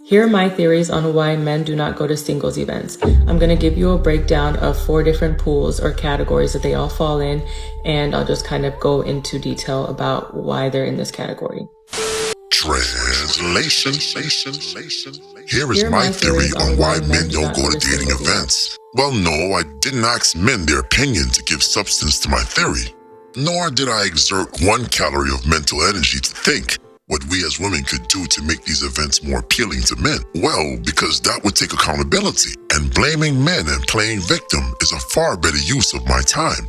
Here are my theories on why men do not go to singles events. I'm going to give you a breakdown of 4 different pools or categories that they all fall in, and I'll just kind of go into detail about why they're in this category. Translation. Here is my theory on why men don't go to dating events. Well, no, I didn't ask men their opinion to give substance to my theory. Nor did I exert 1 calorie of mental energy to think what we as women could do to make these events more appealing to men. Well, because that would take accountability, and blaming men and playing victim is a far better use of my time.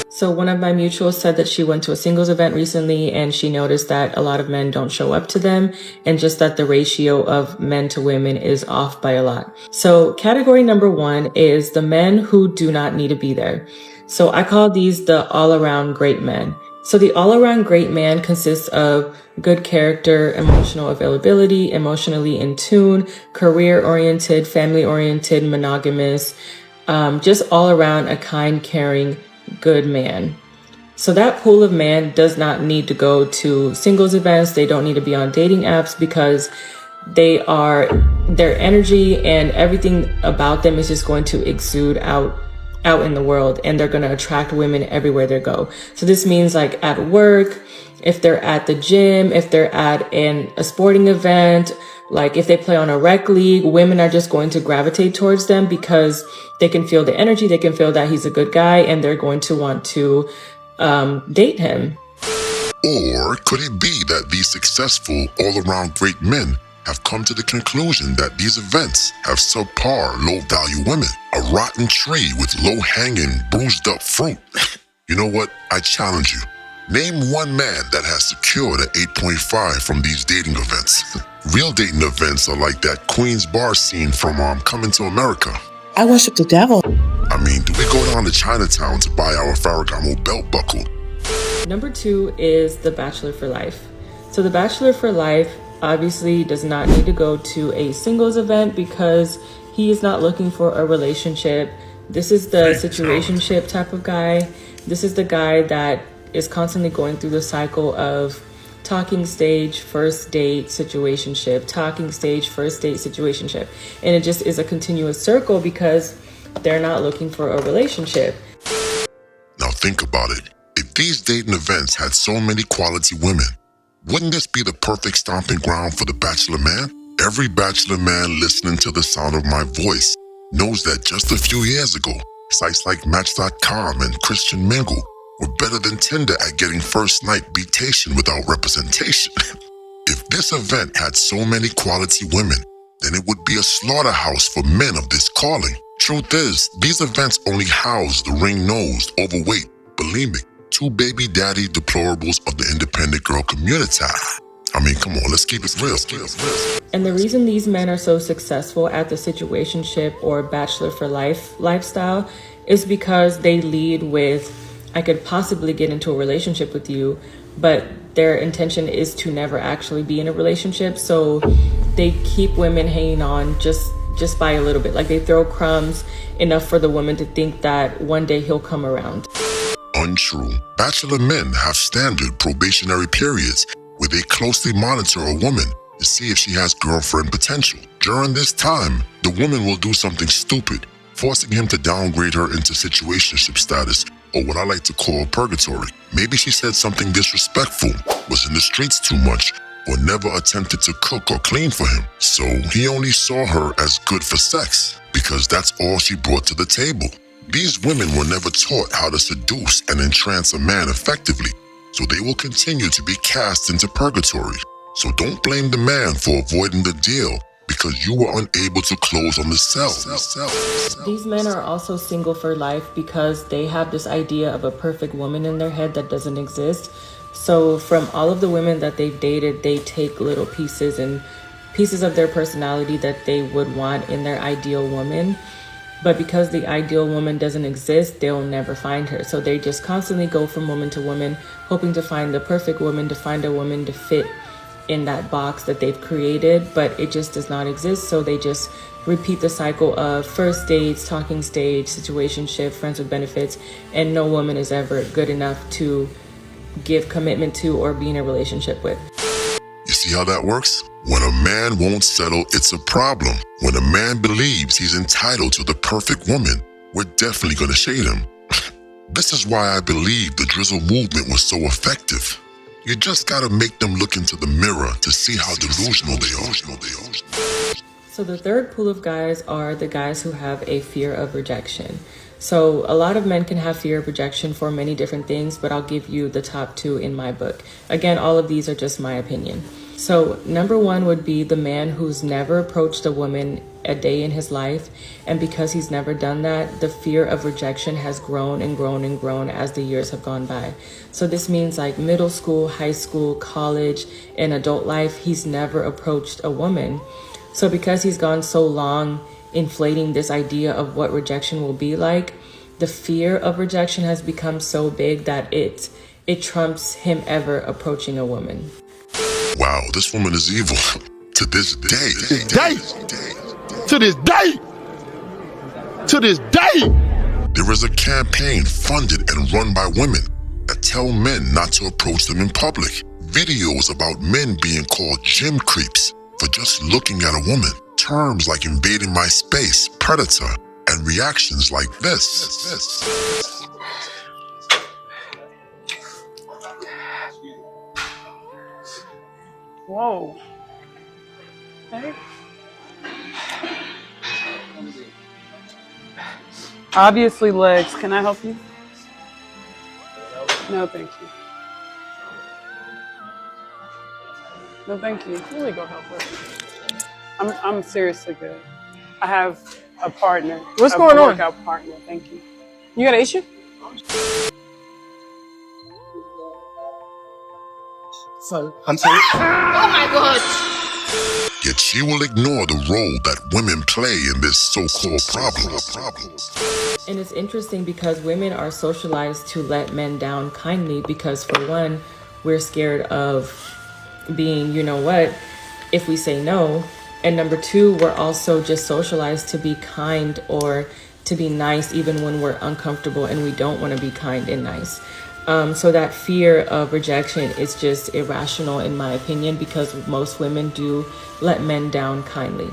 So one of my mutuals said that she went to a singles event recently and she noticed that a lot of men don't show up to them, and just that the ratio of men to women is off by a lot. So category number 1 is the men who do not need to be there. So I call these the all-around great men. So the all-around great man consists of good character, emotional availability, emotionally in tune, career-oriented, family-oriented, monogamous, just all around a kind, caring, good man. So that pool of man does not need to go to singles events. They don't need to be on dating apps because their energy and everything about them is just going to exude out in the world, and they're going to attract women everywhere they go. So this means like at work, if they're at the gym, if they're at a sporting event, like if they play on a rec league, women are just going to gravitate towards them because they can feel the energy, they can feel that he's a good guy, and they're going to want to date him. Or could it be that these successful all-around great men have come to the conclusion that these events have subpar, low-value women, a rotten tree with low-hanging, bruised-up fruit? You know what? I challenge you. Name 1 man that has secured an 8.5 from these dating events. Real dating events are like that Queen's Bar scene from Coming to America. I worship the devil. I mean, do we go down to Chinatown to buy our Ferragamo belt buckle? Number 2 is the Bachelor for Life. So the Bachelor for Life obviously does not need to go to a singles event because he is not looking for a relationship. This is the situationship type of guy. This is the guy that is constantly going through the cycle of talking stage, first date, situationship, talking stage, first date, situationship. And it just is a continuous circle because they're not looking for a relationship. Now think about it. If these dating events had so many quality women, wouldn't this be the perfect stomping ground for the bachelor man? Every bachelor man listening to the sound of my voice knows that just a few years ago, sites like Match.com and Christian Mingle were better than Tinder at getting first night beatation without representation. If this event had so many quality women, then it would be a slaughterhouse for men of this calling. Truth is, these events only house the ring-nosed, overweight, bulimic, 2 baby daddy deplorables of the independent girl community. I mean, come on, let's keep it real. And the reason these men are so successful at the situationship or Bachelor for Life lifestyle is because they lead with, I could possibly get into a relationship with you, but their intention is to never actually be in a relationship. So they keep women hanging on just by a little bit. Like they throw crumbs enough for the woman to think that one day he'll come around. Untrue. Bachelor men have standard probationary periods where they closely monitor a woman to see if she has girlfriend potential. During this time, the woman will do something stupid, forcing him to downgrade her into situationship status, or what I like to call purgatory. Maybe she said something disrespectful, was in the streets too much, or never attempted to cook or clean for him. So he only saw her as good for sex, because that's all she brought to the table. These women were never taught how to seduce and entrance a man effectively, so they will continue to be cast into purgatory. So don't blame the man for avoiding the deal because you were unable to close on the sell. These men are also single for life because they have this idea of a perfect woman in their head that doesn't exist. So from all of the women that they've dated, they take little pieces of their personality that they would want in their ideal woman. But because the ideal woman doesn't exist, they'll never find her. So they just constantly go from woman to woman, hoping to find the perfect woman, to find a woman to fit in that box that they've created, but it just does not exist. So they just repeat the cycle of first dates, talking stage, situationship, friends with benefits, and no woman is ever good enough to give commitment to or be in a relationship with. You see, See how that works? When a man won't settle, it's a problem. When a man believes he's entitled to the perfect woman, we're definitely gonna shade him. This is why I believe the drizzle movement was so effective. You just gotta make them look into the mirror to see how delusional they are. So the third pool of guys are the guys who have a fear of rejection. So a lot of men can have fear of rejection for many different things, but I'll give you the top two in my book. Again, all of these are just my opinion. So number one would be the man who's never approached a woman a day in his life. And because he's never done that, the fear of rejection has grown and grown and grown as the years have gone by. So this means like middle school, high school, college, and adult life, he's never approached a woman. So because he's gone so long inflating this idea of what rejection will be like, the fear of rejection has become so big that it trumps him ever approaching a woman. Wow, this woman is evil. To this day. To this day. There is a campaign funded and run by women that tell men not to approach them in public. Videos about men being called gym creeps for just looking at a woman. Terms like invading my space, predator, and reactions like this. Whoa. Hey. Obviously legs. Can I help you? No, thank you. No, thank you. Really go help her. I'm seriously good. I have a partner. What's going on? A workout partner. Thank you. You got an issue? So, I'm sorry. Oh my God! Yet she will ignore the role that women play in this so-called problem. And it's interesting because women are socialized to let men down kindly because, for one, we're scared of being, you know what, if we say no. And number two, we're also just socialized to be kind or to be nice even when we're uncomfortable and we don't want to be kind and nice. So that fear of rejection is just irrational in my opinion because most women do let men down kindly.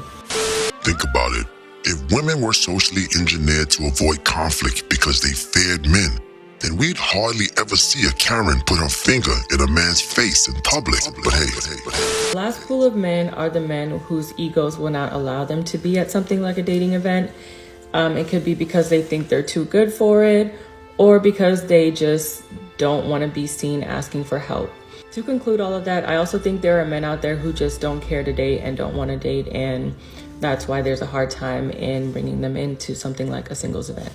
Think about it. If women were socially engineered to avoid conflict because they feared men, then we'd hardly ever see a Karen put her finger in a man's face in public. But hey. The last pool of men are the men whose egos will not allow them to be at something like a dating event. It could be because they think they're too good for it or because they just don't want to be seen asking for help. To conclude all of that, I also think there are men out there who just don't care to date and don't want to date, and that's why there's a hard time in bringing them into something like a singles event.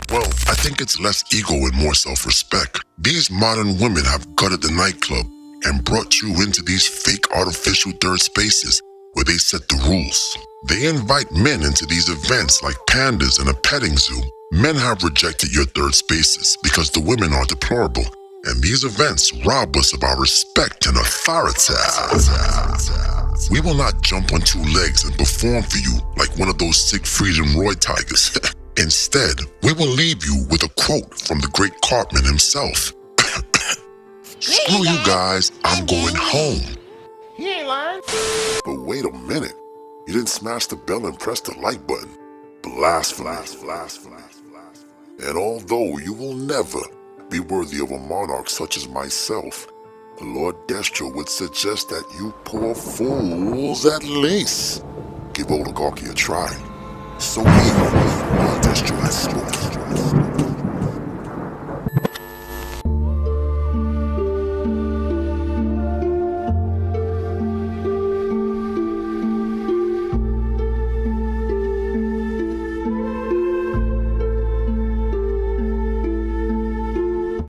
Well, I think it's less ego and more self-respect. These modern women have gutted the nightclub and brought you into these fake artificial third spaces where they set the rules. They invite men into these events like pandas in a petting zoo. Men have rejected your third spaces because the women are deplorable, and these events rob us of our respect and authority. We will not jump on two legs and perform for you like one of those Siegfried and Roy tigers. Instead, we will leave you with a quote from the great Cartman himself. Screw you guys, I'm going home. He ain't lying. But wait a minute. You didn't smash the bell and press the like button. Blasphemy. And although you will never be worthy of a monarch such as myself, the Lord Destro would suggest that you poor fools at least give oligarchy a try. So evil.